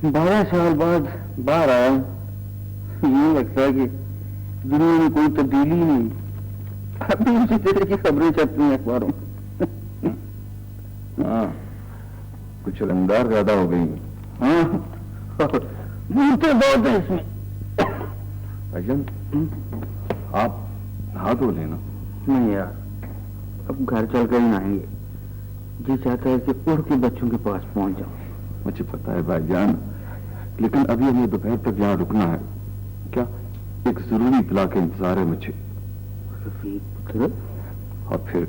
बारह साल बाद बाहर आया हूं। यूं लगता है कि दुनिया में कोई तब्दीली नहीं, अभी उसी तरह की खबरें छपती हैं अखबारों में। हाँ, कुछ रंगदार ज्यादा हो गई। हाँ, मूर्ते बहुत है इसमें। भाईजान, आप नहा धो लेना। नहीं यार, अब घर चलकर ही नहाएंगे। जी चाहता है कि उड़ के बच्चों के पास पहुंच जाऊं। मुझे पता है भाईजान, लेकिन अभी हमें दोपहर तक यहाँ रुकना है। क्या एक जरूरी इत्तला के इंतजार है मुझे। रफीक पुत्र, और फिर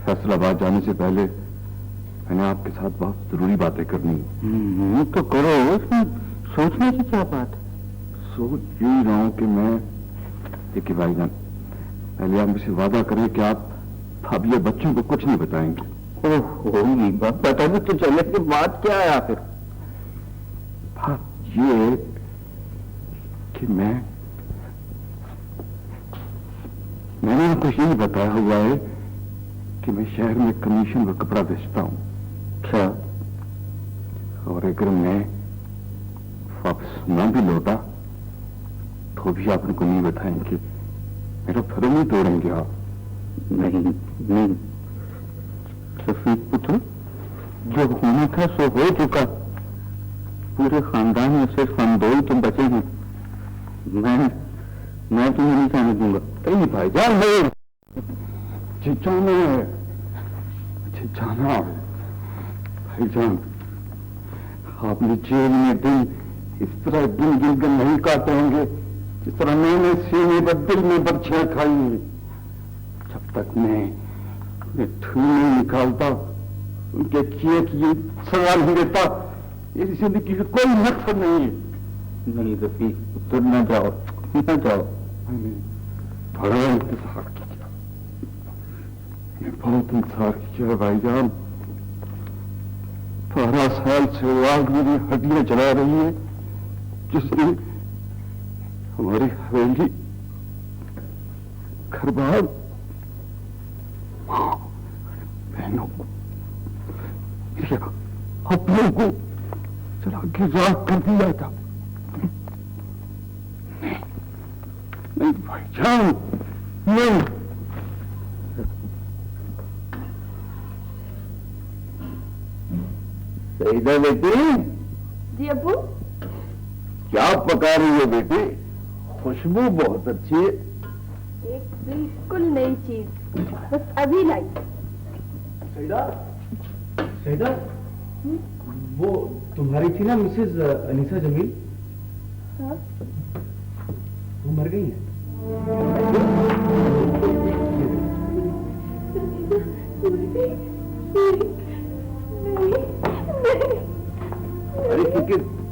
फैसलाबाद जाने से पहले मैंने आपके साथ बहुत जरूरी बातें करनी है। तो करो, उसमें सोचने की क्या बात है? सोच यही रहा हूं कि मैं, देखिए भाईजान, पहले आप मुझसे वादा करें कि आप ये बच्चों को कुछ नहीं बताएंगे। होगी पता नहीं, तो चलने की बात क्या है आखिर? बात ये कि मैंने आपको यही बताया हुआ है कि मैं शहर में कमीशन का कपड़ा बेचता हूं। क्या? और अगर मैं वापस न भी लौटा तो भी आप उनको नहीं बताएंगे, मेरा फर्म नहीं तोड़ेंगे आप। नहीं रफीक पुत्र, जो होना था सो हो चुका। पूरे खानदान में सिर्फ हम दो ही तुम बचे हैं। मैं तुम्हें नहीं जाने दूंगा। नहीं भाईजान, मुझे जाना है, मुझे जाना है भाईजान। आपने जेल में दिन इस तरह गिन गिन कर नहीं काटे होंगे जिस तरह मैंने सीने पर दिल में बर्छियां खाई। जब तक मैं नहीं निकालता, उनके किए की सजा नहीं देता, इस जिंदगी का कोई मकसद नहीं है। नहीं रफीक पुत्र, न जाओ, न जाओ। मैंने बड़ा इंतजार किया, मैंने बहुत इंतजार किया है भाईजान। 12 साल से वो आग मेरी हड्डियां जला रही है, जिसने हमारी हवेली, घर बार, बहनों को, अपनों को जला के राख कर दिया था। नहीं भाईजान, नहीं। सईदा बेटी। जी अब्बू। क्या पका रही है बेटी? खुशबू बहुत अच्छी है। एक बिल्कुल नई चीज, बस अभी लाई। सईदा, सईदा, वो तुम्हारी थी ना मिसेज अनीसा जमील? हाँ? वो मर गई है। अरे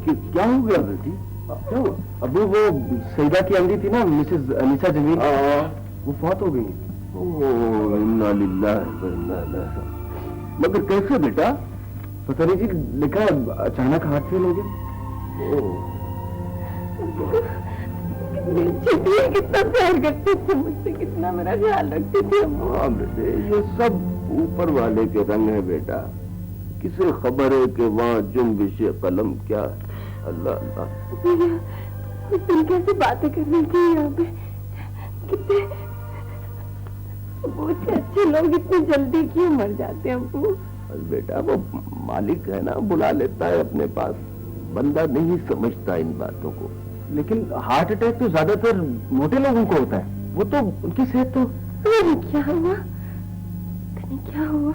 क्या हो गया बेटी? क्या हुआ? अबू वो सईदा की अम्मी थी ना मिसेज अनीसा जमील, वो फौत हो गई। ओह इन्ना लिल्लाह व इन्ना इलैहि। मगर कैसे बेटा? पता नहीं जी, लिखा अचानक हार्ट फेल हो गया। छुट्टियाँ कितना प्यार करते थे मुझसे, कितना मेरा ख्याल रखते थे अम्मू। हाँ बेटे, ये सब ऊपर वाले के रंग है बेटा। किसे खबर है कि वहाँ जुम्बिश कलम क्या है। अल्लाह अल्लाह। भैया तुम कैसे बातें कर रही थी यहाँ पे? कितने बहुत से अच्छे लोग इतनी जल्दी क्यों मर जाते हैं अम्मू? बेटा वो मालिक है ना, बुला लेता है अपने पास। बंदा नहीं समझता इन बातों को। लेकिन हार्ट अटैक तो ज्यादातर मोटे लोगों को होता है, वो तो उनकी सेहत तो। अरे क्या हुआ? तने क्या हुआ?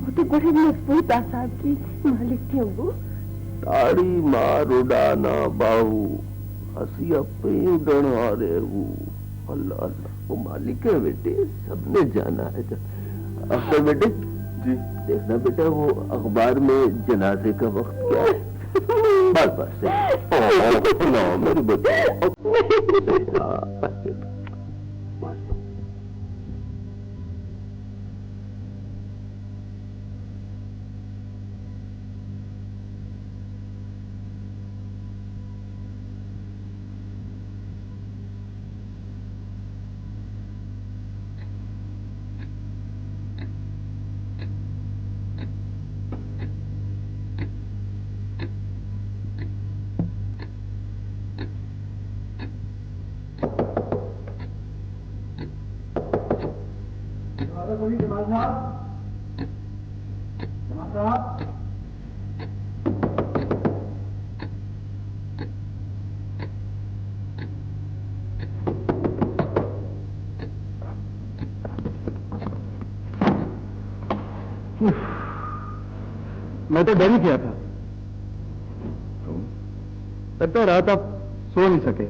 वो तो बड़े मजबूत आसाब की मालिक थी अम्मू। ताड़ी मार उड़ाना बाहू, हंसी अपे उड़न हारे हूँ। अल्लाह अल्लाह, वो मालिक है बेटे, सबने जाना है। अख्तर बेटे जी, देखना बेटा वो अखबार में जनाजे का वक्त क्या है। बस बस मेरी बेटा। मैं तो डर ही गया था। लगता रात आप सो नहीं सके,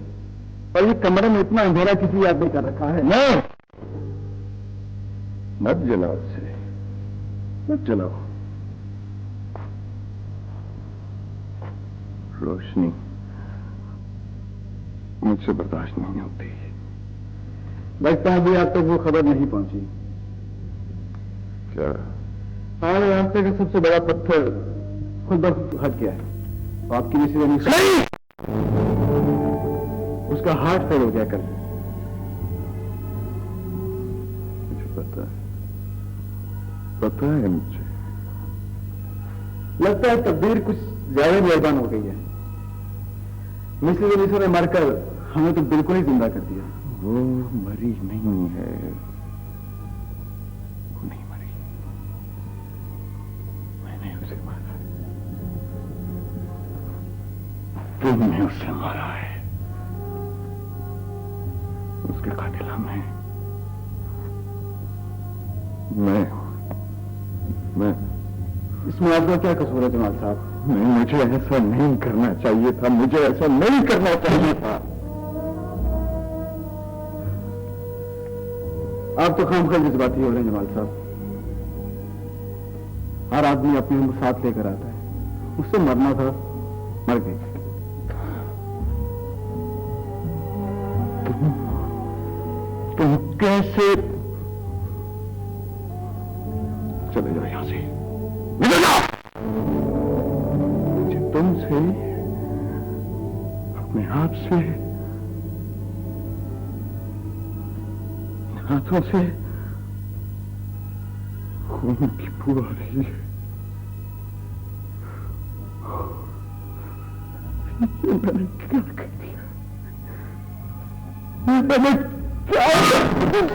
और ये कमरे में इतना अंधेरा किसी याद नहीं कर रखा है। नहीं, मत जलाओ से, मत जलाओ। रोशनी मुझसे बर्दाश्त नहीं होती। लगता है अभी आप तक वो खबर नहीं पहुंची। क्या? हमारे रास्ते का सबसे बड़ा पत्थर खुद ब खुद हट गया है। तो आपकी नहीं, उसका हार्ट फेल हो गया कल। मुझे पता है मुझे। लगता है तकदीर कुछ ज्यादा मेहरबान हो गई है। मिसेस अलीसा ने मरकर हमें तो बिल्कुल ही जिंदा कर दिया। वो मरी नहीं है, वो नहीं मरी, मैंने उसे मारा। तुमने उसे मारा है। उसके कातिल हम हैं। मैं इसमें आपका क्या कसूर है जमाल साहब? नहीं, मुझे ऐसा नहीं करना चाहिए था, मुझे ऐसा नहीं करना चाहिए था। आप तो खामखा जज्बाती हो रहे हैं जमाल साहब। हर आदमी अपनी उम्र साथ लेकर आता है। उससे मरना था, मर गई। तुम कैसे? चले जाओ यहां से, निकल जाओ। मुझे तुमसे, अपने आप से, हाथों से खून की बू आ रही है। ये मैंने क्या कर दिया? ये मैंने क्या कर दिया?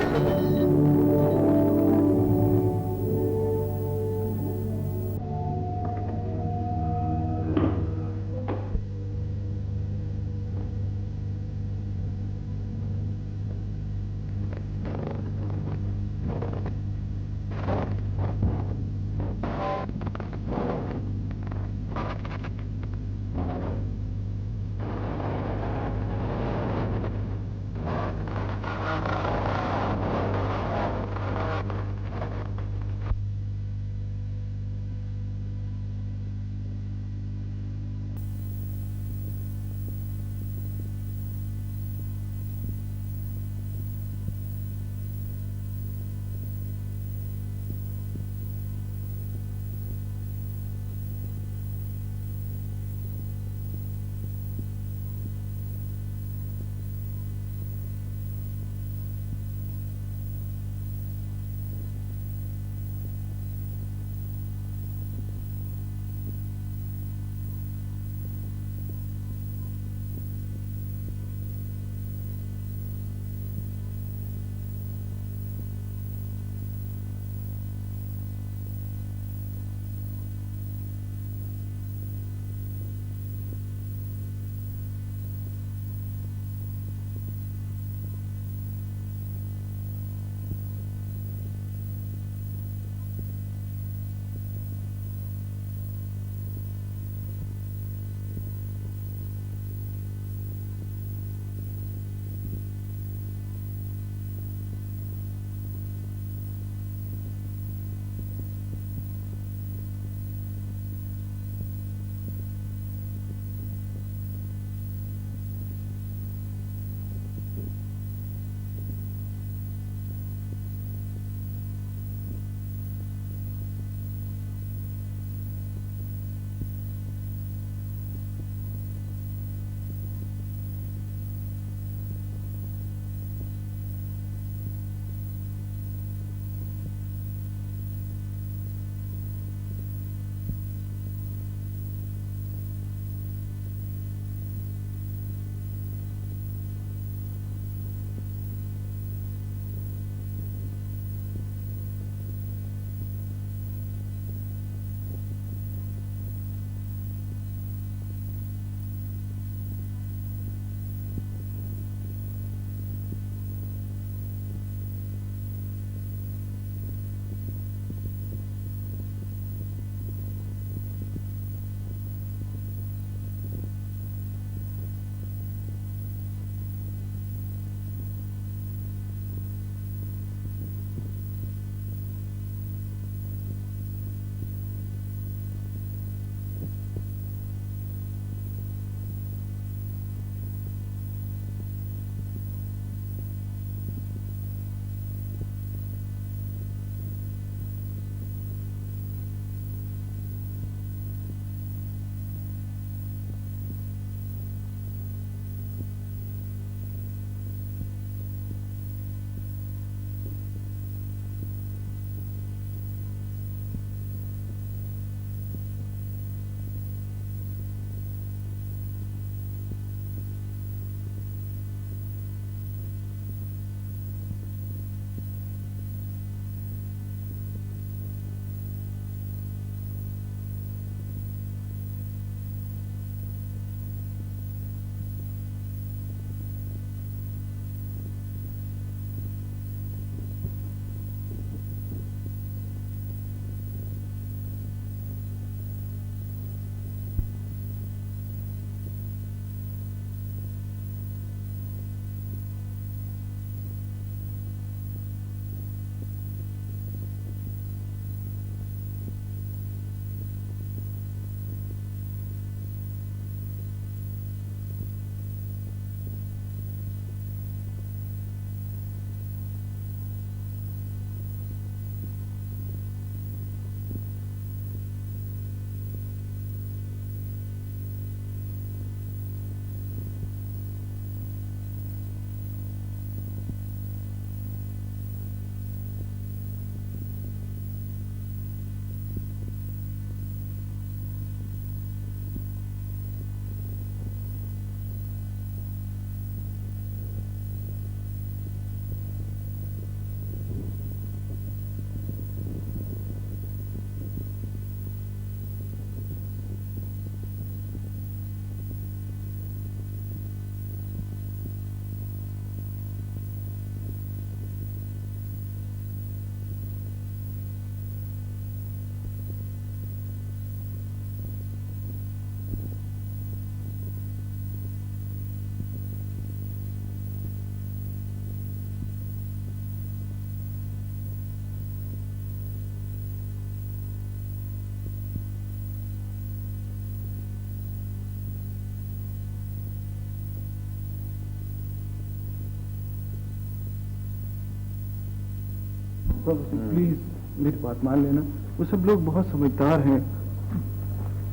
प्लीज मेरी बात मान लेना, वो सब लोग बहुत समझदार हैं,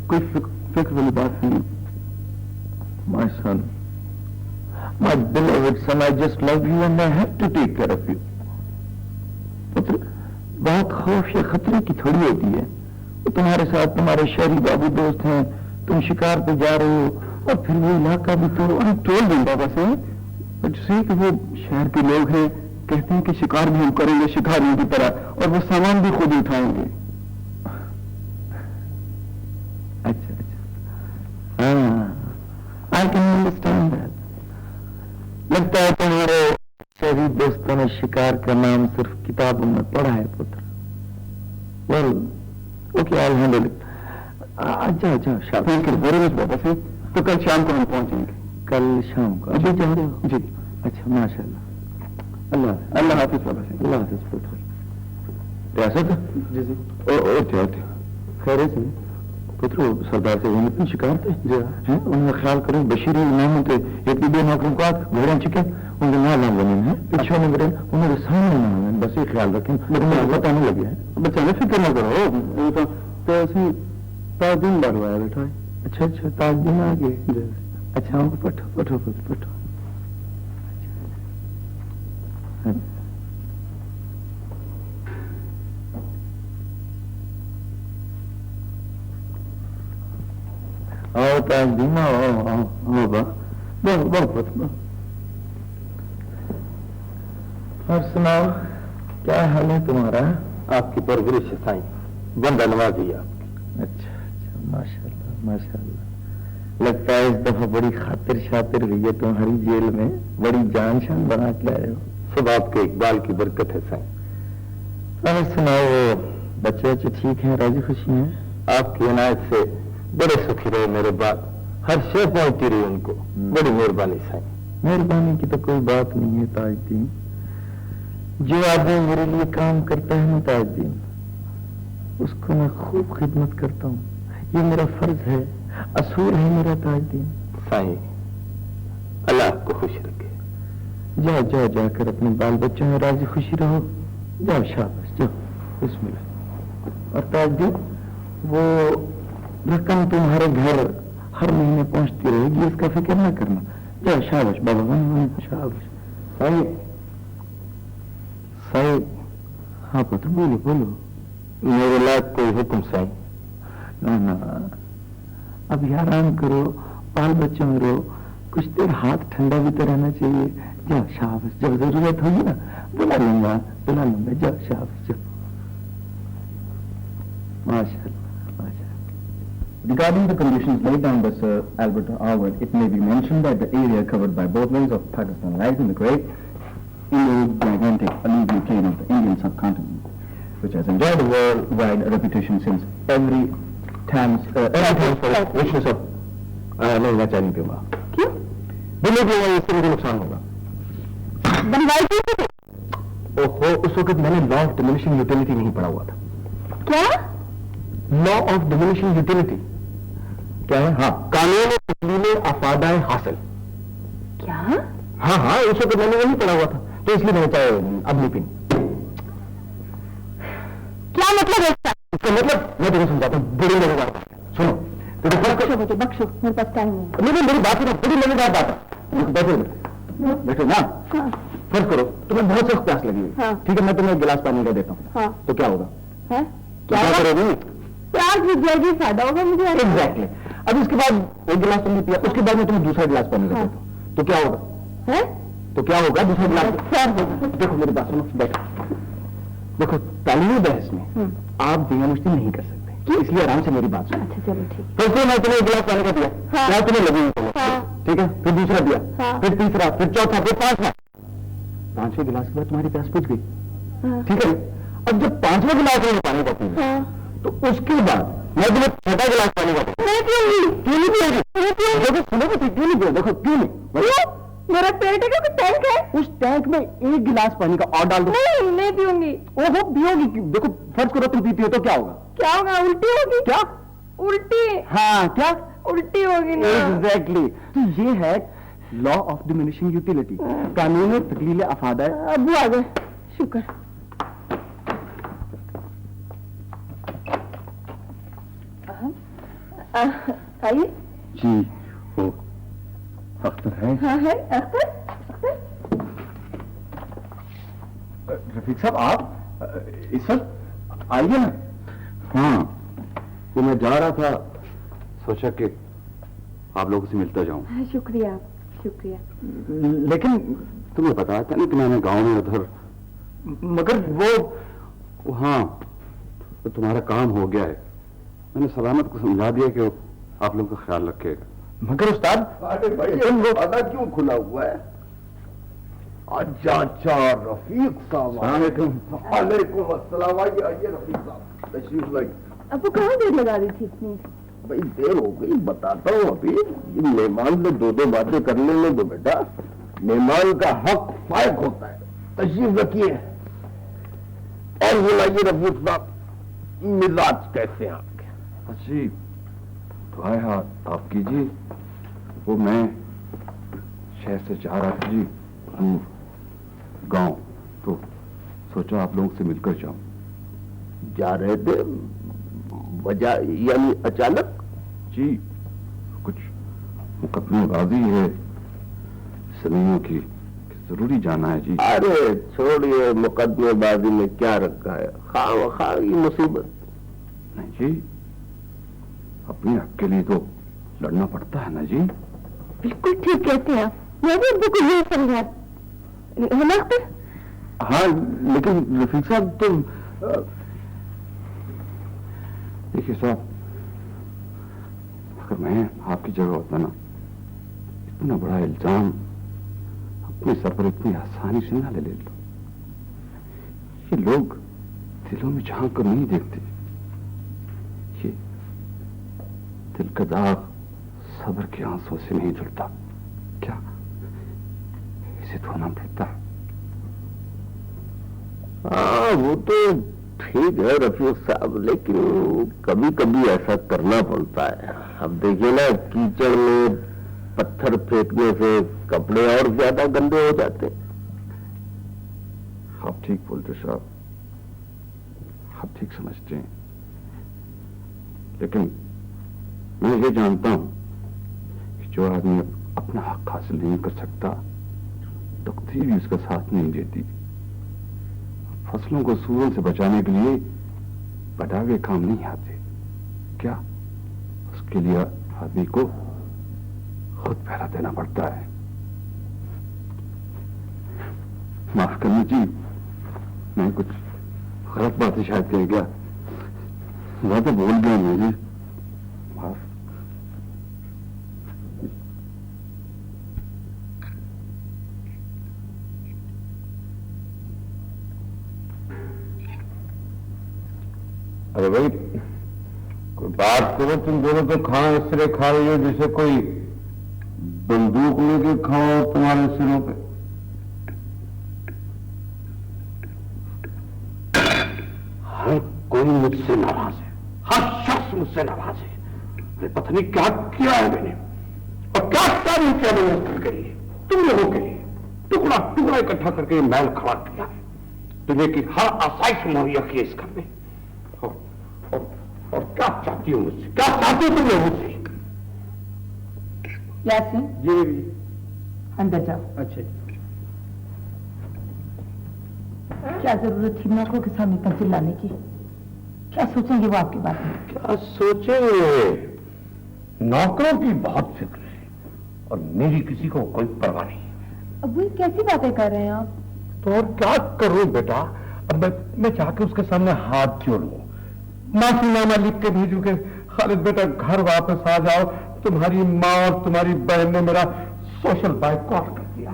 कोई फिक्र वाली बात नहीं। My son, my beloved son, I just love you and I have to take care of you. पुत्र, बहुत खौफ या खतरे की थोड़ी होती है। वो तुम्हारे साथ तुम्हारे शहरी बाबू दोस्त हैं, तुम शिकार पे जा रहे हो और फिर वो इलाका भी तो तोड़ दूं बाबा से, जैसे कि वो शहर के लोग हैं, कहते हैं कि शिकार भी हम करेंगे शिकारियों की तरह, और वो सामान भी खुद उठाएंगे। अच्छा हाँ, आई कैन अंडरस्टैंड दैट। लगता है तुम्हारे शहरी दोस्तों ने शिकार का नाम सिर्फ किताबों में पढ़ा है पुत्र। Well okay, I handle it. अच्छा थैंक यू वेरी मच बाबा से। तो कल शाम को हम पहुंचेंगे। कल शाम को अभी जा रहे हो? जी। अच्छा माशाल्लाह। अल्लाह हाफिज बाबा से। अल्लाह हाफिज पुत्र। रियासत जी जी। ओ खैर से पुत्र, सरदार से वहीं पे शिकार थे जी हैं, उन्हें ख्याल करें बशीर नाम होते एक भी नौकरों को घोड़े चिके उनके नाम बने हैं पिछले में गिरे उन्होंने सामने ना है, बस ये ख्याल रखें। लेकिन पता नहीं लगे है बच्चा ने फिक्र न करो, तो ऐसे 5 दिन बाद हुआ है बेटा। अच्छा 5 दिन आ गए। अच्छा हमको पठो पठो। आओ ताज दीमा, आओ बहुत। और सुनाओ क्या हाल है तुम्हारा? आपकी परवरिश है साईं, बंदा नवाजी आपकी। अच्छा माशाल्लाह। लगता है इस दफा बड़ी खातिर शातिर हुई है तुम्हारी जेल में, बड़ी जान शान बना के आए हो। सब आपके इकबाल की बरकत है साईं। और सुनाओ बच्चे ठीक हैं, राजी खुशी हैं? आपकी इनायत से बड़े सुखी रहे मेरे बाद, हर शे पहुंचती रही उनको, बड़ी मेहरबानी साईं। मेहरबानी की तो कोई बात नहीं है ताजदीन। जो आदमी मेरे लिए काम करता है ना ताजदीन, उसको मैं खूब खिदमत करता हूँ। ये मेरा फर्ज है, असूल है मेरा ताजदीन। साईं अल्लाह आपको खुश रखे। जाओ जाकर अपने बाल बच्चों में राजी खुशी रहो। जाओ शाबाश, जाओ बिस्मिल्लाह। और ताजदीन वो रकम तुम्हारे घर हर महीने पहुंचती रहेगी, इसका फिक्र ना करना। जाओ शाबाश बाबा, शाबाश। साईं हाँ पुत्र बोलो। मेरे लायक कोई हुक्म साईं? ना अभी आराम करो, बाल बच्चों में रहो, कुछ देर हाथ ठंडा भी तो रहना चाहिए। जाओ शाबाश, जब जरूरत होगी ना बुला लूंगा। जाओ शाबाश, जाओ। माशाल्लाह। Regarding the conditions laid down by Sir Albert Howard, it may be mentioned that the area covered by both wings of Pakistan lies in the great Indo-Gigantic alluvial plain of the Indian subcontinent, which has enjoyed a worldwide reputation since every times richness of नहीं मैं चाहिए दूंगा। क्यों? बोले दूंगा, इससे मुझे नुकसान होगा। बनवाई थी? ओहो, उस वक्त मैंने लॉ ऑफ डिमिनिशिंग यूटिलिटी नहीं पढ़ा हुआ था। क्या? लॉ ऑफ डिमिनिशिंग यूटिलिटी क्या है? हाँ, कानून तस्लीम अफादाए हासिल। क्या? हाँ उस वक्त मैंने वही पढ़ा हुआ था, तो इसलिए मैंने चाहे अब नहीं पीनी। क्या मतलब है इसका? इसका मतलब मैं तुम्हें समझाता हूँ, बड़ी मजेदार बात है। सुनो तो बख्शो, मेरे पास टाइम नहीं। नहीं मेरी बात सुनो, बड़ी मजेदार बात है। बैठो ना। हाँ। फर्ज करो तुम्हें बहुत सख्त प्यास लगी हुई, हाँ। ठीक है, मैं तुम्हें एक गिलास पानी का देता हूँ। हाँ। तो क्या होगा? है? क्या करोगे? प्यास बुझ जाएगी, फायदा होगा मुझे। एग्जैक्टली। अब इसके बाद एक गिलास तुमने पिया, उसके बाद मैं तुम्हें दूसरा गिलास पानी का देता हूँ, तो क्या होगा? है? तो क्या होगा दूसरा गिलास? होगा। देखो मेरी बात सुनो, बैठो। देखो तालीमी बहस में आप दिया मुश्किल नहीं कर सकते, इसलिए आराम से मेरी बात सुनो। अच्छा चलो ठीक। तो फिर मैं तुम्हें एक गिलास पानी का दिया, हाँ। क्या तुम्हें लगी? हाँ। ठीक है, फिर दूसरा दिया, हाँ। फिर तीसरा, फिर चौथा, फिर पांचवा। 5वें गिलास के बाद तुम्हारी प्यास बुझ गई, हाँ। ठीक है। अब जब 5वें गिलास में पानी का पीना, हाँ। तो उसके बाद मैं तुम्हें 6वां गिलास पानी का दूंगा। नहीं पीऊंगी। क्यों नहीं पियोगी? देखो सुनो तो, क्यों नहीं पियो? देखो क्यों नहीं? मेरा पेट है कि टैंक है? उस टैंक में एक गिलास पानी का और डाल दो। नहीं पीऊंगी। ओहो पियोगी क्यों? देखो फर्ज करो तुम पीती हो तो क्या होगा? क्या होगा? उल्टी होगी। क्या? उल्टी। हाँ क्या? उल्टी होगी ना। एग्जैक्टली। तो ये है लॉ ऑफ डिमिनिशिंग यूटिलिटी, कानून तकलील अफादा। अबू आ गए, शुक्र। आइए। जी वो अख्तर है? हाँ है अख्तर। रफीक साहब आप इस वक्त आइए ना। हाँ वो मैं जा रहा था, सोचा कि आप लोगों से मिलता जाऊं। शुक्रिया शुक्रिया। लेकिन तुम्हें बताया था नहीं कि मैंने गांव में उधर, मगर वो हाँ तो तुम्हारा काम हो गया है। मैंने सलामत को समझा दिया कि आप लोगों का ख्याल रखेगा। मगर उस्ताद अरे भाई वो आधा क्यों खुला हुआ है? अच्छा रफीक साहब। वालेकुम अस्सलाम। आइए रफीक साहब तशरीफ लाइए। अब वो कहाँ देर लगा रही थी इतनी? भाई देर हो गई, बताता हूँ अभी। ये मेहमान से दो बातें करने में दो बेटा। मेहमान का हक फायक होता है। तशरीफ रखिए और बुलाइए रफीक साहब, मिजाज कैसे हैं आपके? जी दुआएं आप कीजिए। वो मैं शहर से जा रहा था जी दूर गांव, तो सोचा आप लोगों से मिलकर जाऊं। जा रहे थे? वजह यानी अचानक? जी कुछ मुकदमेबाजी है समीयों की, जरूरी जाना है जी। अरे छोड़िए, मुकदमेबाजी में क्या रखा है, खामखा की मुसीबत। नहीं जी, अपने हक के लिए तो लड़ना पड़ता है ना जी। बिल्कुल ठीक कहते हैं आप। मैं भी अब्बू को यही समझा है ना अख्तर? हाँ लेकिन रफीक साहब तो देखिए साहब, अगर मैं आपकी जगह होता ना, इतना बड़ा इल्जाम अपने सर पर इतनी आसानी से ना ले लो। ये लोग दिलों में झांक कर नहीं देखते। ये दिल का दाग सब्र के आंसुओं से नहीं धुलता, क्या इसे धोना पड़ता? हाँ वो तो ठीक है रफीक साहब, लेकिन कभी कभी ऐसा करना पड़ता है। अब देखिए ना, कीचड़ में पत्थर फेंकने से कपड़े और ज्यादा गंदे हो जाते। आप ठीक बोलते साहब, आप ठीक समझते हैं, लेकिन मैं ये जानता हूं कि जो आदमी अपना हक हासिल नहीं कर सकता, तकदीर भी उसका साथ नहीं देती। फसलों को सूरों से बचाने के लिए बढ़ावे काम नहीं आते, क्या उसके लिए आदमी को खुद पहरा देना पड़ता है। माफ करनी जी, मैं कुछ गलत बातें शायद कह गया, ज्यादा बोल गया मुझे, माफ। अरे भाई कोई बात करो, तुम दोनों तो खाओ इस तरह खा रही हो जैसे कोई बंदूक लेके खाओ तुम्हारे सिरों पे। हर कोई मुझसे नाराज है, हर शख्स मुझसे नाराज है। मैं पता नहीं क्या किया है मैंने, और क्या सारी किया मैंने उसके लिए, तुम लोगों के लिए टुकड़ा टुकड़ा इकट्ठा करके महल खड़ा किया है। तुम्हें की हर आसाइश मुहैया की इस घर में। और क्या चाहती हो मुझसे, क्या चाहती हो तुम लोगों से? यासीन जी अंदर जाओ। अच्छा। क्या जरूरत थी नौकरों के सामने पर चिल्लाने की? क्या सोचेंगे वो आपकी बात में? क्या सोचेंगे? नौकरों की बहुत फिक्र है और मेरी किसी को कोई परवाह नहीं। अब वो कैसी बातें कर रहे हैं आप? तो और क्या करूं बेटा, अब मैं जाके उसके सामने हाथ जोड़ लूं, माफीनामा लिख के भेजू के खालिद बेटा घर वापस आ जाओ, तुम्हारी माँ और तुम्हारी बहन ने मेरा सोशल बाइकआउट कर दिया।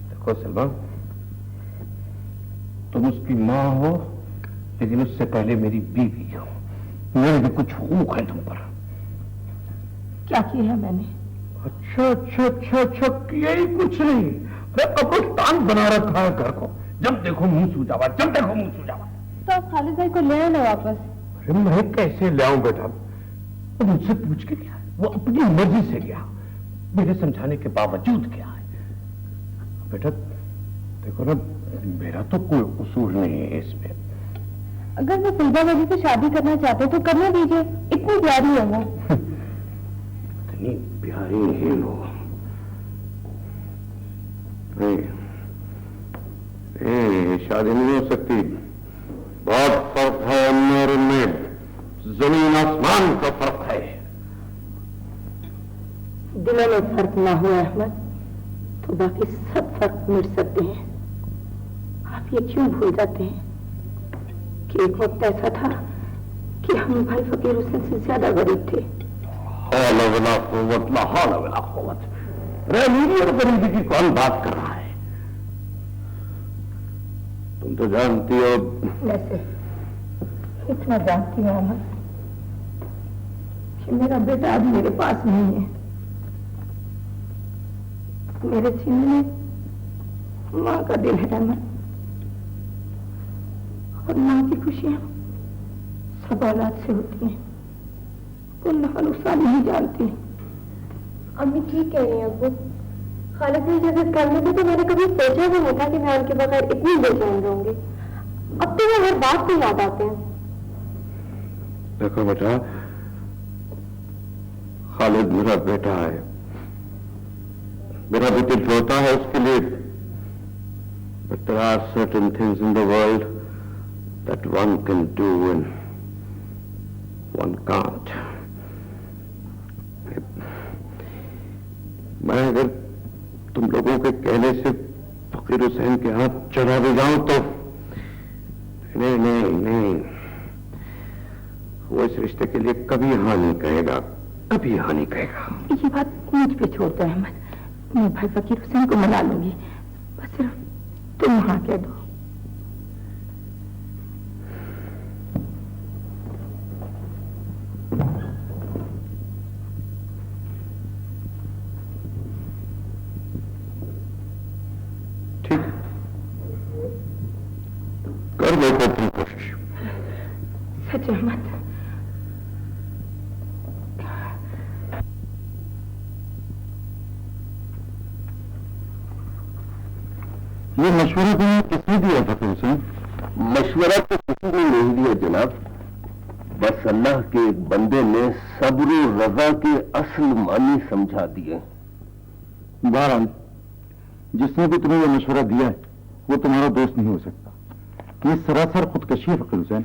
देखो सलमान, तुम उसकी माँ हो लेकिन उससे पहले मेरी बीवी हो, मेरे भी कुछ हुकूक है तुम पर। क्या किया है मैंने? अच्छा अच्छा अच्छा अच्छा, यही कुछ नहीं। अरे कब्रिस्तान बना रखा है घर को, जब देखो मुंह सूझावा, जब देखो मुंह सूझावा। तो आप खालिद भाई को ले आना वापस। अरे मैं कैसे ले आऊं बेटा, वो मुझसे पूछ के गया, वो अपनी मर्जी से गया, मेरे समझाने के बावजूद गया है। बेटा देखो ना, मेरा तो कोई कसूर नहीं है इसमें, अगर वो फरीदा वजी से शादी करना चाहते तो करने दीजिए, इतनी प्यारी है वो। इतनी प्यारी है वो। शादी नहीं हो सकती। बहुत फर्क है अम्मा और उनमें, जमीन आसमान का फर्क है। दिलों में फर्क ना हुआ अहमद तो बाकी सब फर्क मिट सकते हैं। आप ये क्यों भूल जाते हैं कि एक वक्त ऐसा था कि हम भाई फकीर हुसैन से ज्यादा गरीब थे। गरीबी और गरीबी की कौन बात कर रहा है? तुम तो जानती हो। वैसे इतना जानती हूँ अहमद कि मेरा बेटा आज मेरे पास नहीं है। मेरे सीने में माँ का दिल है अहमद, और माँ की खुशियां सब औलाद से होती हैं। वो नफा नुकसान नहीं जानती। अम्मी ठीक कह रही हैं अब्बू। खालिद ने इजाजत करने को तो मैंने कभी सोचा भी नहीं था कि मैं उनके बगैर इतनी बेचैन रहूंगी। अब तो वो हर बात को याद आते हैं। देखो बेटा, खालिद मेरा बेटा है, मेरा भी दिल रोता है उसके लिए। But there are certain things in the world that one can do and one can't. मैं अगर तुम लोगों के कहने से फकीर हुसैन के हाथ चढ़ा भी जाऊं तो नहीं नहीं नहीं, वो इस रिश्ते के लिए कभी हाँ नहीं कहेगा, कभी हाँ नहीं कहेगा। ये बात मुझ पे छोड़ दो अहमद, मैं भाई फकीर हुसैन को मना लूंगी। बस सिर्फ तुम हाँ कह दो। ठीक, कर देखो अपनी कोशिश। सच अहमद? ये मशवरा तुम्हें किसने दिया फकीर हुसैन? मशवरा तो किसी ने नहीं दिया जनाब, बस अल्लाह के एक बंदे ने सब्र और रजा के असल मानी समझा दिए। बहरहाल जिसने भी तुम्हें यह मशवरा दिया है वो तुम्हारा दोस्त नहीं हो सकता। ये सरासर खुदकशी है फकीर हुसैन।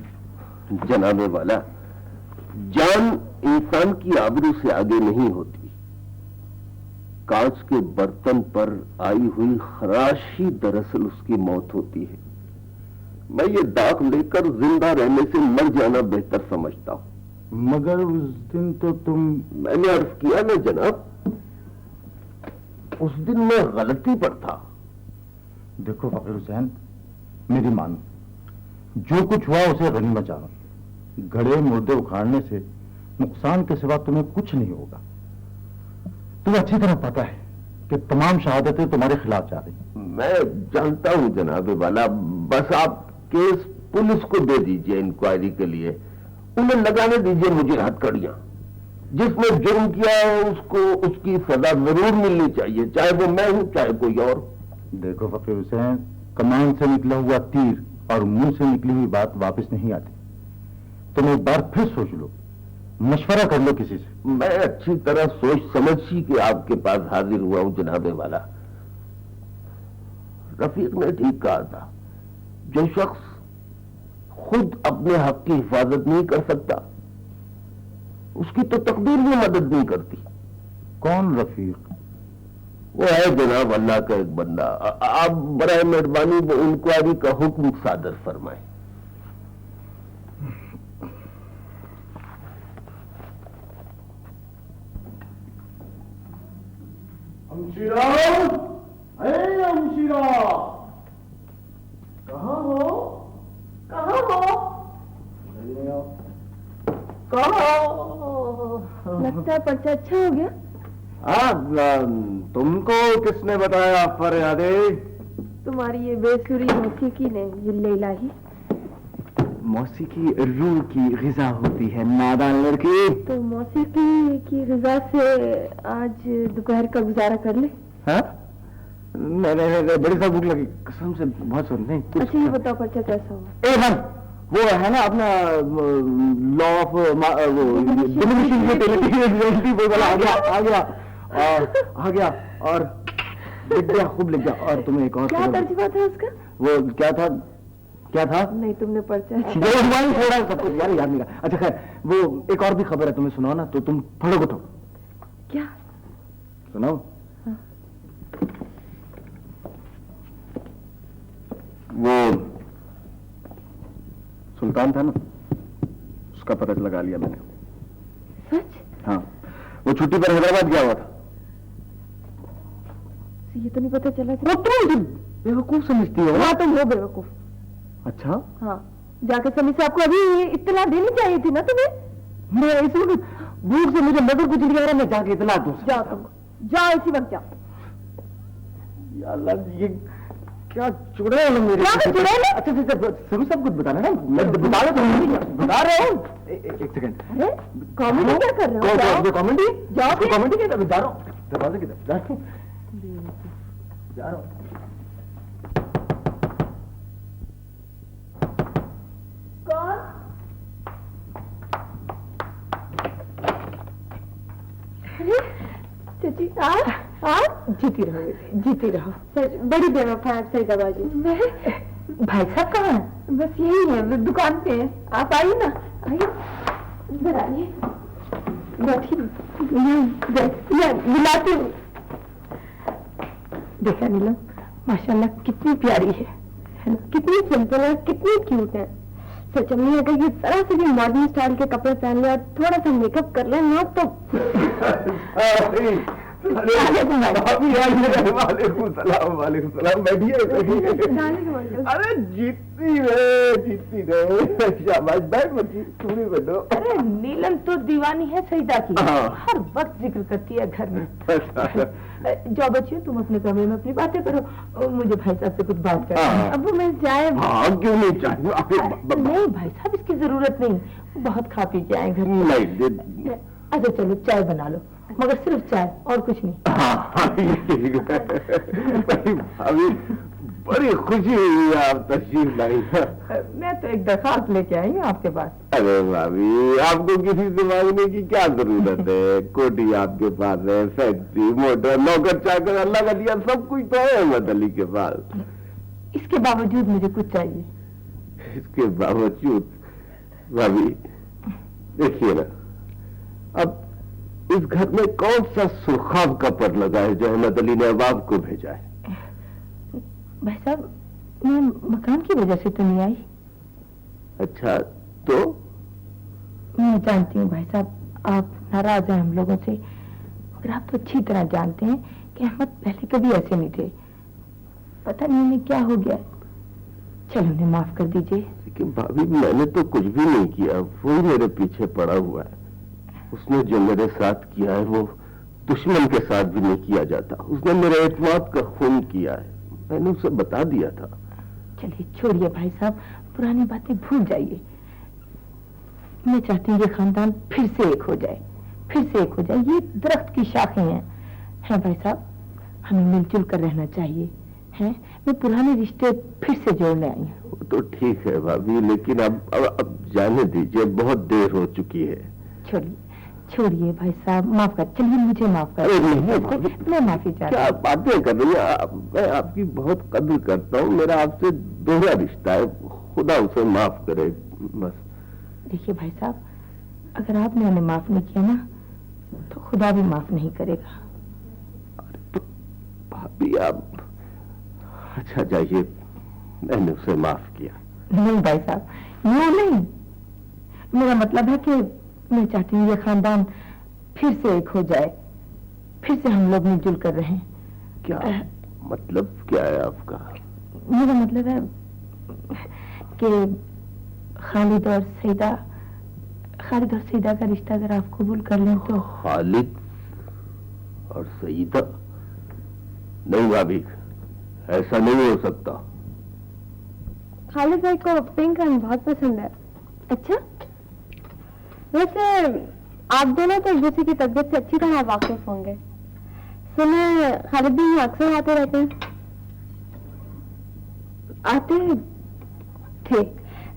जनाबे वाला, जान इंसान की आबरू से आगे नहीं होती। कांच के बर्तन पर आई हुई खराश ही दरअसल उसकी मौत होती है। मैं ये दाग लेकर जिंदा रहने से मर जाना बेहतर समझता हूं। मगर उस दिन तो तुम। मैंने अर्ज किया ना जनाब, उस दिन मैं गलती पर था। देखो फकीर हुसैन, मेरी मानो, जो कुछ हुआ उसे गनीमत जानो। घड़े मुर्दे उखाड़ने से नुकसान के सिवा तुम्हें कुछ नहीं होगा। तुम्हें अच्छी तरह पता है कि तमाम शहादतें तुम्हारे खिलाफ जा रही। मैं जानता हूं जनाबे वाला, बस आप केस पुलिस को दे दीजिए इंक्वायरी के लिए। उन्हें लगाने दीजिए मुझे हथकड़ियां। जिसने जुर्म किया है उसको उसकी सजा जरूर मिलनी चाहिए, चाहे वो मैं हूं चाहे कोई और। देखो फकीर हुसैन, कमान से निकला हुआ तीर और मुंह से निकली हुई बात वापस नहीं आती। तुम एक बार फिर सोच लो, मशवरा कर लो किसी से। मैं अच्छी तरह सोच समझ ही के आपके पास हाजिर हुआ हूं जनाबे वाला। रफीक ने ठीक कहा था, जो शख्स खुद अपने हक की हिफाजत नहीं कर सकता उसकी तो तकदीर भी मदद नहीं करती। कौन रफीक? वो है जनाब अल्लाह का एक बंदा। आप बराए मेहरबानी वो इंक्वायरी का हुक्म सादर फरमाए। अमशीरा, अरे अमशीरा, कहाँ हो? कहाँ हो? लगता है पर्चा अच्छा हो गया। तुमको किसने बताया फरियादे? तुम्हारी ये बेसुरी मौसीकी ने जिल्ले इलाही। मौसीकी रूह की ग़िज़ा होती है नादान लड़की। तो मौसीकी की ग़िज़ा से आज दोपहर का गुजारा कर ले। हाँ? नहीं, बड़ी सा भूख लगी, कसम से बहुत सुन नहीं। अच्छा ये बताओ पर्चा कैसा हुआ? ए मन, वो है ना अपना लॉ ऑफ डिमिनिशिंग रिलेटिविटी, वो वाला आ गया और लिख गया, खूब लिख गया। और तुम्हें एक और क्या तर्जुमा था उसका? वो क्या था नहीं, तुमने पर्चा थोड़ा सब कुछ यार याद नहीं रहा। अच्छा खैर, वो एक और भी खबर है, तुम्हें सुनाओ ना, तो तुम फटोगे तो क्या सुनाओ। हाँ। वो सुल्तान था ना, उसका पता लगा लिया मैंने। सच? हाँ, वो छुट्टी पर हैदराबाद गया हुआ था। ये तो नहीं पता चला कि वो तुम बेवकूफ समझती हो। हाँ, तुम हो बेवकूफ। अच्छा, हाँ, जाकर समी साहब को अभी इत्तला देनी चाहिए थी ना तुम्हें। मैं इसी वक्त भूख से मुझे नजर कुछ नहीं आ रहा, मैं जाके इतला दूं। जाओ तुम, जाओ इसी वक्त जाओ। या अल्लाह, ये क्या चुड़ैल है मेरे। क्या चुड़ैल है? अच्छा सभी सब कुछ बताना ना, मैं बता रहा हूँ, बता रहे हो। एक सेकंड। अरे कॉमेडी क्या कर रहे हो? जाओ। कॉमेडी जाओ। कॉमेडी क्या जा रहा हूँ, दरवाजे की तरफ जा रहा हूँ। कौन? अरे चाची, जीती रहो बेटी, जीती रहो। सच बड़ी बेवफा है सही दबाजी। मैं भाई साहब कहाँ है? बस यही है, दुकान पे है। आप आइए ना, आइए इधर आइए, बैठिए, बुलाती हूँ। देखा नीलम, माशाल्लाह कितनी प्यारी है ना, कितनी सिंपल है, कितनी क्यूट है। सच में अगर ये जरा से भी मॉडर्न स्टाइल के कपड़े पहन ले और थोड़ा सा मेकअप कर ले ना तो वालेकुम सलाम, बैठिए। अरे जीती रहे, शाबाश, बैठ बच्ची, थोड़ी बैठो। अरे नीलम तो दीवानी है सईदा की, हाँ। हर वक्त जिक्र करती है घर में। जाओ बच्चियों, तुम अपने कमरे में अपनी बातें करो, और मुझे भाई साहब से कुछ बात करनी है। हाँ। अब वो मिल जाए। हाँ, क्यों नहीं चाहिए? नहीं भाई साहब, इसकी जरूरत नहीं, वो बहुत खा पी के आए घर में। नहीं, अच्छा चलो चाय बना लो, मगर सिर्फ चाय और कुछ नहीं। हाँ, ये ठीक है। अभी बड़ी खुशी हुई आप तशरीफ लाई। मैं तो एक दरखास्त लेके आई हूँ आपके पास। अरे भाभी, आपको किसी से मांगने की क्या जरूरत है? कोठी आपके पास है, फैक्ट्री, मोटर, नौकर चाकर, अल्लाह का दिया सब कुछ तो है अहमद अली के पास। इसके बावजूद मुझे कुछ चाहिए। इसके बावजूद भाभी देखिए ना, अब इस घर में कौन सा सुर्खाब का पर लगा है जो अहमद अली ने अहबाब को भेजा है? भाई साहब, मैं मकान की वजह से तो नहीं आई। अच्छा, तो मैं जानती हूँ भाई साहब, आप नाराज हैं हम लोगों से, मगर आप तो अच्छी तरह जानते हैं कि अहमद पहले कभी ऐसे नहीं थे। पता नहीं उन्हें क्या हो गया। चलो उन्हें माफ कर दीजिए। लेकिन भाभी, मैंने तो कुछ भी नहीं किया, वही मेरे पीछे पड़ा हुआ है। उसने जो मेरे साथ किया है वो दुश्मन के साथ भी नहीं किया जाता। उसने मेरे एतमाद का खून किया है, मैंने उसे बता दिया था। चलिए छोड़िए भाई साहब, पुरानी बातें भूल जाइए। मैं चाहती हूँ ये खानदान फिर से एक हो जाए, फिर से एक हो जाए। ये दरख्त की शाखें हैं भाई साहब, हमें मिलजुल कर रहना चाहिए हैं। मैं पुराने रिश्ते फिर से जोड़ने आई हूँ। वो तो ठीक है भाभी, लेकिन अब जाने दीजिए, बहुत देर हो चुकी है। छोड़िए भाई साहब, माफ कर, चलिए मुझे माफ कर। मैं माफी चाहती हूँ। क्या बातें कर रही हैं? मैं आपकी बहुत कदर करता हूँ, मेरा आपसे दोहरा रिश्ता है, खुदा उसे माफ करे बस। देखिए भाई साहब, अगर आपने उन्हें माफ नहीं किया ना तो खुदा भी माफ नहीं करेगा। तो भाभी आप, अच्छा जाइए, मैंने उसे माफ किया। नहीं भाई साहब, यूं नहीं, मेरा मतलब है कि मैं चाहती हूँ ये खानदान फिर से एक हो जाए, फिर से हम लोग मिलजुल कर रहे हैं। क्या मतलब क्या है आपका? मेरा मतलब है कि खालिद और सईदा का रिश्ता अगर आप कबूल कर लें तो। खालिद और सईदा? नहीं भाभी, ऐसा नहीं हो सकता। खालिद भाई को पिंक रंग बहुत पसंद है। अच्छा, वैसे आप दोनों तो एक दूसरे की तबीयत से अच्छी तरह वाकिफ होंगे। सुने खालिद भी अक्सर आते रहते हैं। आते थे,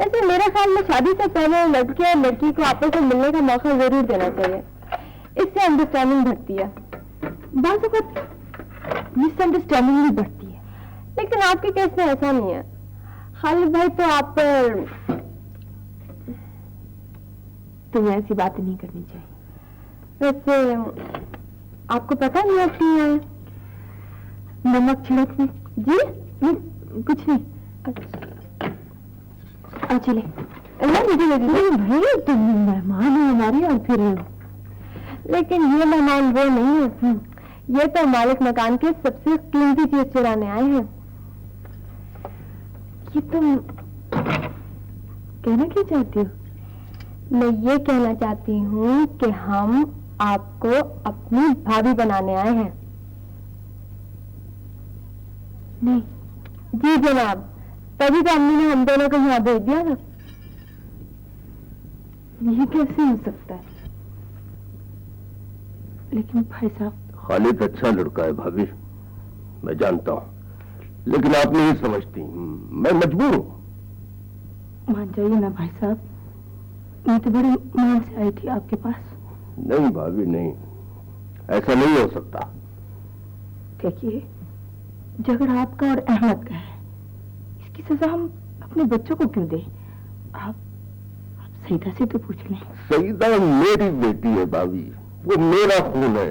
ऐसे मेरा ख्याल में शादी से पहले लड़के और लड़की को आपस में मिलने का मौका जरूर देना चाहिए, इससे अंडरस्टैंडिंग बढ़ती है। बात मिसअंडरस्टैंडिंग भी बढ़ती है, लेकिन आपके केस में ऐसा नहीं है। खालिद भाई तो आप पर तुम्हें ऐसी बातें नहीं करनी चाहिए। वैसे आपको पता नहीं आप क्यों आए? नमक छिड़कने? जी नहीं, कुछ नहीं। अच्छा चले भाई, तुम मेहमान हो हमारी, और फिर लेकिन ये मेहमान वो नहीं है, ये तो मालिक मकान के सबसे कीमती चीज चुराने आए हैं। ये तुम कहना क्या चाहती हो? मैं ये कहना चाहती हूँ कि हम आपको अपनी भाभी बनाने आए हैं। नहीं जी जनाब, तभी तो अम्मी ने हम दोनों को यहाँ भेज दिया था। ये कैसे हो सकता है? लेकिन भाई साहब, खालिद अच्छा लड़का है भाभी, मैं जानता हूँ, लेकिन आप नहीं समझती, मैं मजबूर हूँ। मान जाइए ना भाई साहब, मैं तो बड़े मान से आई थी आपके पास। नहीं भाभी नहीं, ऐसा नहीं हो सकता। देखिए, झगड़ा आपका और अहमद का है, इसकी सजा हम अपने बच्चों को क्यों दें? आप सईदा से तो पूछ लें। सईदा मेरी बेटी है भाभी, वो मेरा खून है।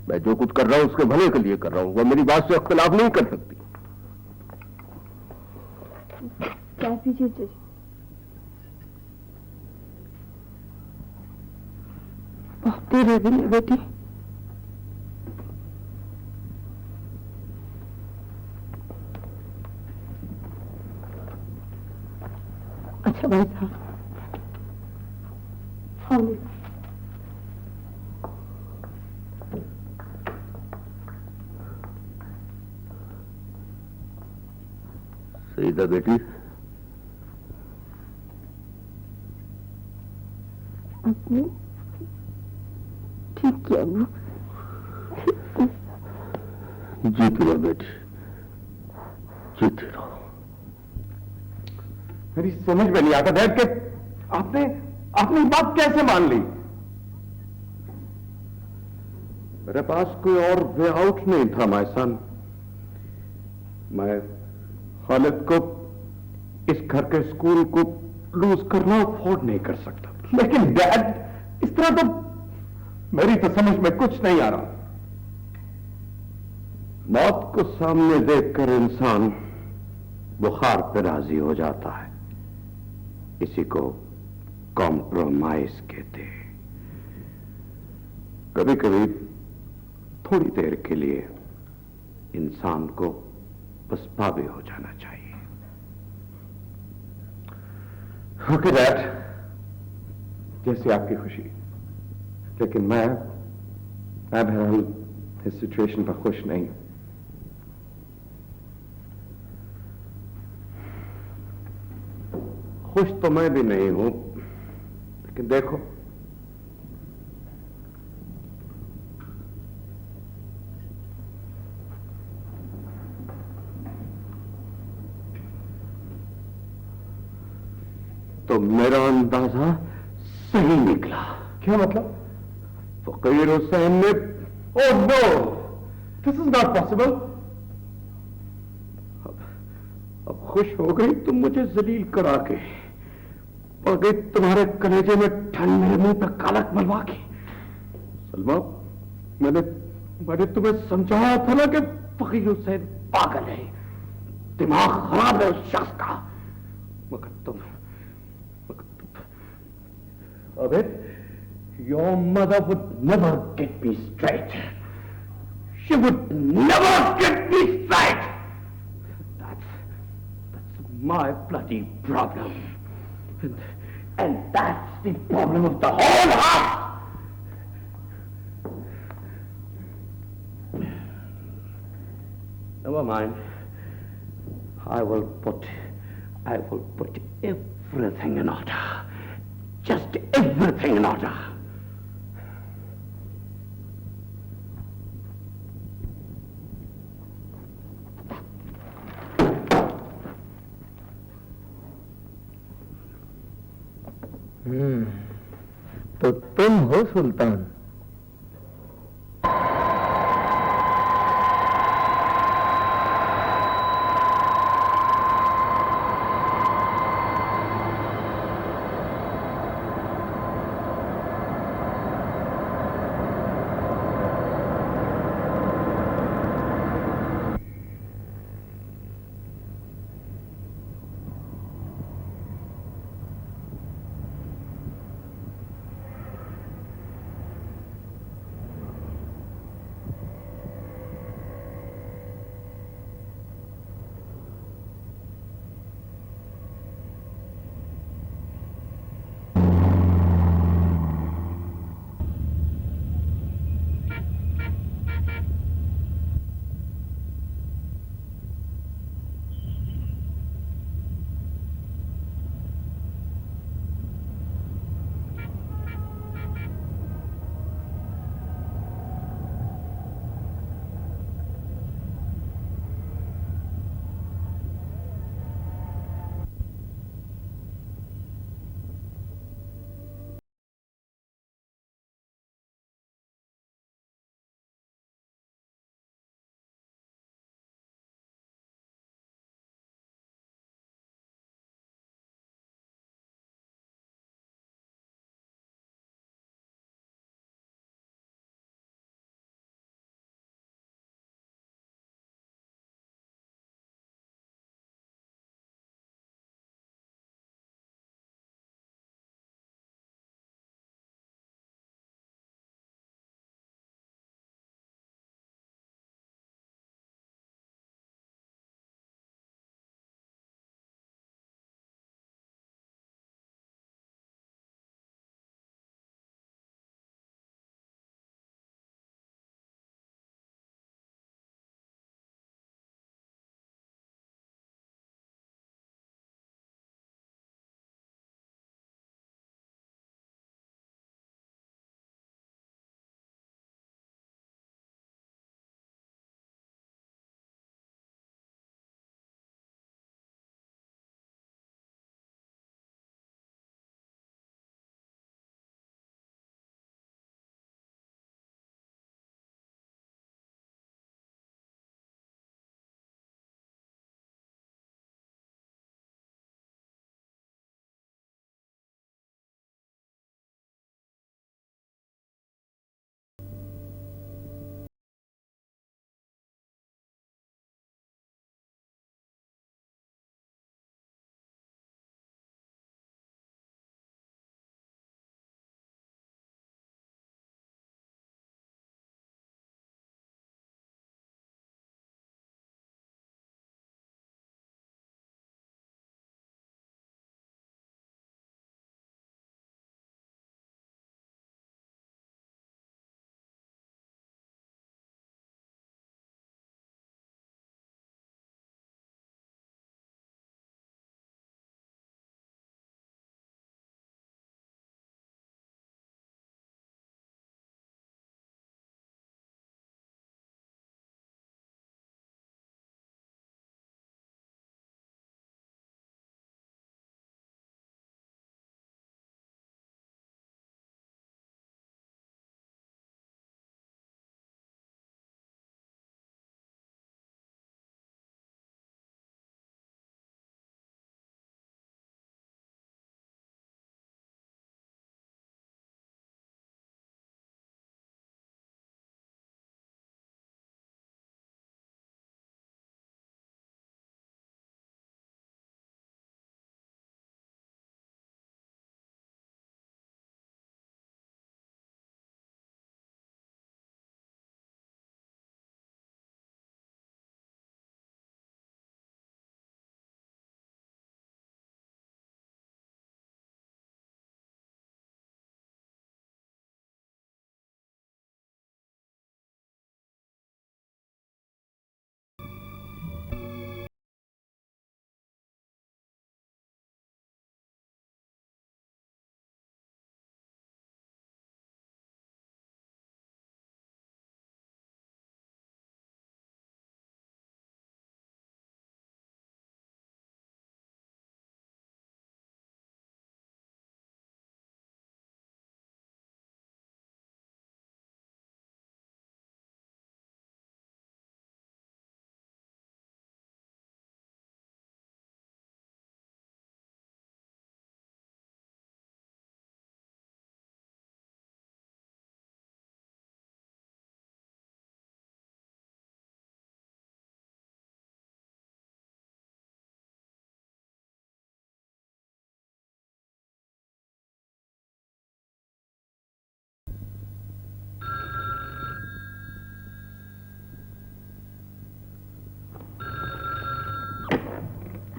मैं जो कुछ कर रहा हूँ उसके भले के लिए कर रहा हूँ, वो मेरी बात से इख्तिलाफ नहीं कर सकती। क्या पीछे बहुत देर हो गई बेटी। अच्छा भाई साहब, सईदा बेटी, आपने ठीक किया वो। जीती रहो बेटी, जीती रहो। मेरी समझ में नहीं आता डैड कि आपने आपने बात कैसे मान ली? मेरे पास कोई और वे आउट नहीं था माय सन। मैं खालिद को, इस घर के स्कूल को लूज करना अफोर्ड नहीं कर सकता। लेकिन डैड, इस तरह तो मेरी तो समझ में कुछ नहीं आ रहा। मौत को सामने देखकर इंसान बुखार पे राजी हो जाता है, इसी को कॉम्प्रोमाइज कहते हैं। कभी कभी थोड़ी देर के लिए इंसान को पसपा भी हो जाना चाहिए। ओके डैड, जैसे आपकी खुशी, लेकिन मैं बहरहाल इस सिचुएशन पर खुश नहीं। खुश तो मैं भी नहीं हूं, लेकिन देखो, तो मेरा अंदाजा सही निकला। क्या मतलब? फकीर हुसैन ने, oh no, this is not possible. अब खुश हो गई तुम मुझे जलील करा के, और गई तुम्हारे कलेजे में ठंड, मेरे मुंह पे कालक मलवा के। सलमा, मैंने तुम्हें समझाया था ना कि फकीर हुसैन पागल है, दिमाग खराब है उस शख्स का। मगर तुम अबे, your mother would never get me straight. She would never get me straight. That's my bloody problem. And that's the problem of the whole house. Never mind. I will put everything in order. Just everything in order. तो तुम हो सुल्तान।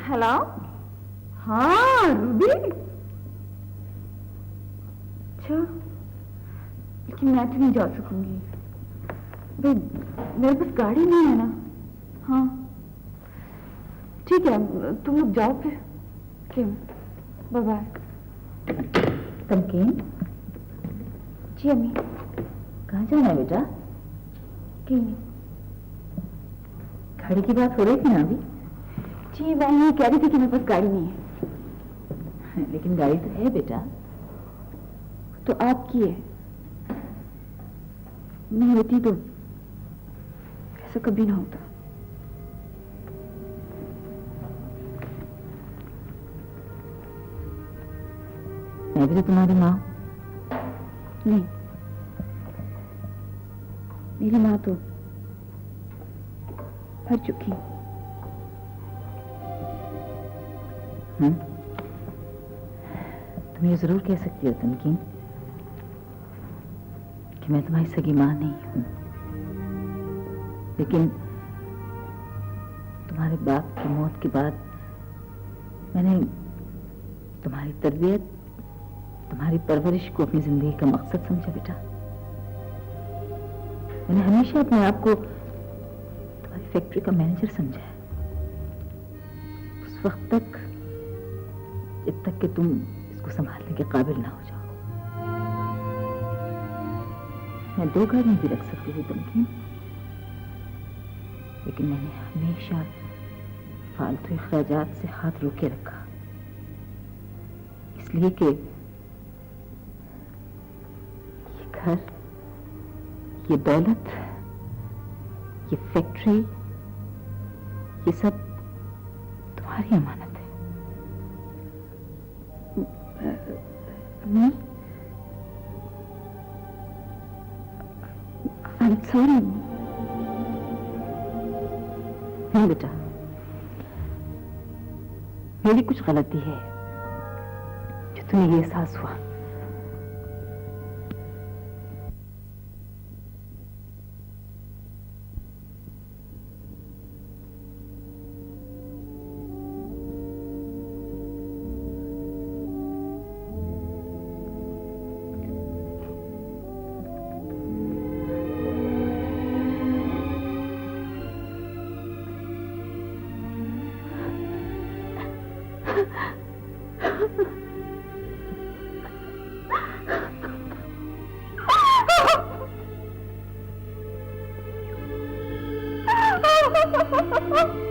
Hello, हाँ Ruby. अच्छा, लेकिन मैं तो नहीं जा सकूंगी, मेरे पास गाड़ी नहीं है ना। हाँ ठीक है, तुम लोग जाओ फिर। Bye bye. तमकीन, जी अम्मी। कहाँ जाना है बेटा? कहीं गाड़ी की बात हो रही थी ना अभी। जी मैं ये कह रही थी कि मेरे पास गाड़ी नहीं है। लेकिन गाड़ी तो है बेटा। तो आपकी है, नहीं होती तो ऐसा कभी ना होता। मैं भी तो तुम्हारी माँ। नहीं, मेरी माँ तो मर चुकी। तुम ये जरूर कह सकती हो तमकीन कि मैं तुम्हारी सगी माँ नहीं हूं, लेकिन तुम्हारे बाप की मौत के बाद मैंने तुम्हारी तरबियत, तुम्हारी परवरिश को अपनी जिंदगी का मकसद समझा बेटा। मैंने हमेशा अपने आप को तुम्हारी फैक्ट्री का मैनेजर समझा है, उस वक्त तक जब तक कि तुम इसको संभालने के काबिल ना हो जाओ। मैं 2 गाड़ियां भी रख सकती थी तमकीन, लेकिन मैंने हमेशा फालतू अखराजात से हाथ रोके रखा, इसलिए कि ये घर, ये दौलत, ये फैक्ट्री, ये सब तुम्हारी अमानत है। नहीं, I'm sorry। नहीं बेटा, मेरी कुछ गलती है जो तुम्हें ये एहसास हुआ। Ha ha ha ha!